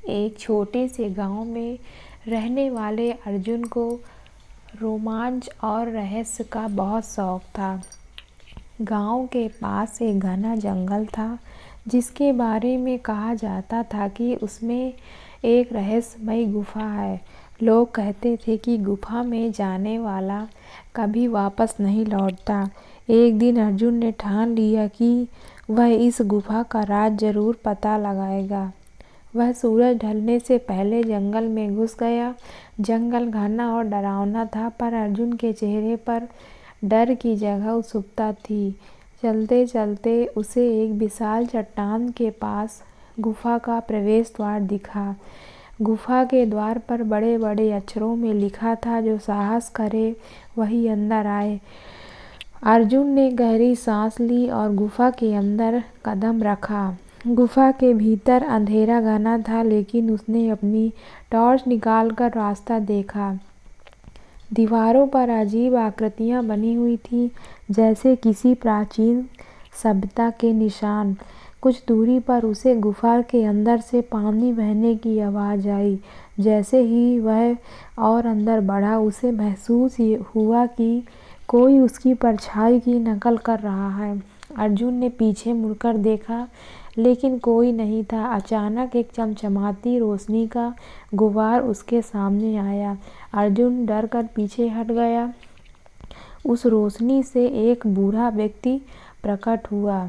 एक छोटे से गांव में रहने वाले अर्जुन को रोमांच और रहस्य का बहुत शौक था। गांव के पास एक घना जंगल था जिसके बारे में कहा जाता था कि उसमें एक रहस्यमयी गुफा है। लोग कहते थे कि गुफा में जाने वाला कभी वापस नहीं लौटता। एक दिन अर्जुन ने ठान लिया कि वह इस गुफा का राज जरूर पता लगाएगा। वह सूरज ढलने से पहले जंगल में घुस गया। जंगल घना और डरावना था, पर अर्जुन के चेहरे पर डर की जगह उत्सुकता थी। चलते चलते उसे एक विशाल चट्टान के पास गुफा का प्रवेश द्वार दिखा। गुफा के द्वार पर बड़े बड़े अक्षरों में लिखा था, जो साहस करे वही अंदर आए। अर्जुन ने गहरी सांस ली और गुफा के अंदर कदम रखा। गुफा के भीतर अंधेरा घना था, लेकिन उसने अपनी टॉर्च निकालकर रास्ता देखा। दीवारों पर अजीब आकृतियां बनी हुई थीं, जैसे किसी प्राचीन सभ्यता के निशान। कुछ दूरी पर उसे गुफा के अंदर से पानी बहने की आवाज़ आई। जैसे ही वह और अंदर बढ़ा, उसे महसूस हुआ कि कोई उसकी परछाई की नकल कर रहा है। अर्जुन ने पीछे मुड़कर देखा, लेकिन कोई नहीं था। अचानक एक चमचमाती रोशनी का गुबार उसके सामने आया। अर्जुन डर कर पीछे हट गया। उस रोशनी से एक बूढ़ा व्यक्ति प्रकट हुआ।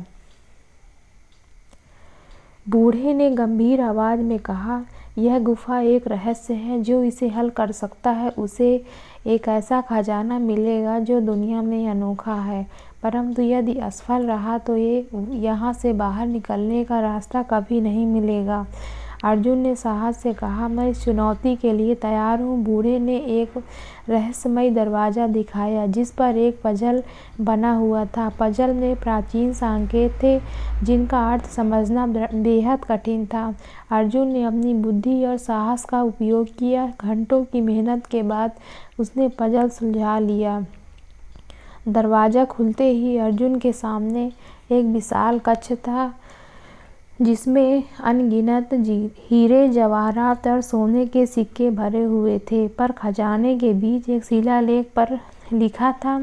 बूढ़े ने गंभीर आवाज में कहा, यह गुफा एक रहस्य है। जो इसे हल कर सकता है उसे एक ऐसा खजाना मिलेगा जो दुनिया में अनोखा है। परंतु यदि असफल रहा तो यहाँ से बाहर निकलने का रास्ता कभी नहीं मिलेगा। अर्जुन ने साहस से कहा, मैं इस चुनौती के लिए तैयार हूँ। बूढ़े ने एक रहस्यमयी दरवाज़ा दिखाया, जिस पर एक पजल बना हुआ था। पजल में प्राचीन संकेत थे, जिनका अर्थ समझना बेहद कठिन था। अर्जुन ने अपनी बुद्धि और साहस का उपयोग किया। घंटों की मेहनत के बाद उसने पजल सुलझा लिया। दरवाज़ा खुलते ही अर्जुन के सामने एक विशाल कक्ष था, जिसमें अनगिनत हीरे, जवाहरात और सोने के सिक्के भरे हुए थे। पर खजाने के बीच एक शिलालेख पर लिखा था,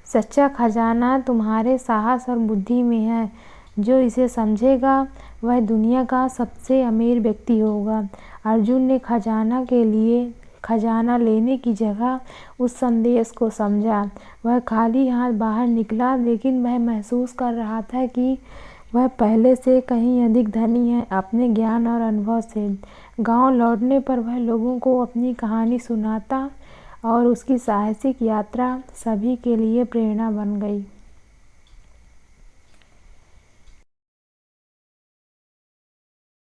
सच्चा खजाना तुम्हारे साहस और बुद्धि में है। जो इसे समझेगा वह दुनिया का सबसे अमीर व्यक्ति होगा। अर्जुन ने खजाना लेने की जगह उस संदेश को समझा। वह खाली हाथ बाहर निकला, लेकिन वह महसूस कर रहा था कि वह पहले से कहीं अधिक धनी है। अपने ज्ञान और अनुभव से गांव लौटने पर वह लोगों को अपनी कहानी सुनाता और उसकी साहसिक यात्रा सभी के लिए प्रेरणा बन गई।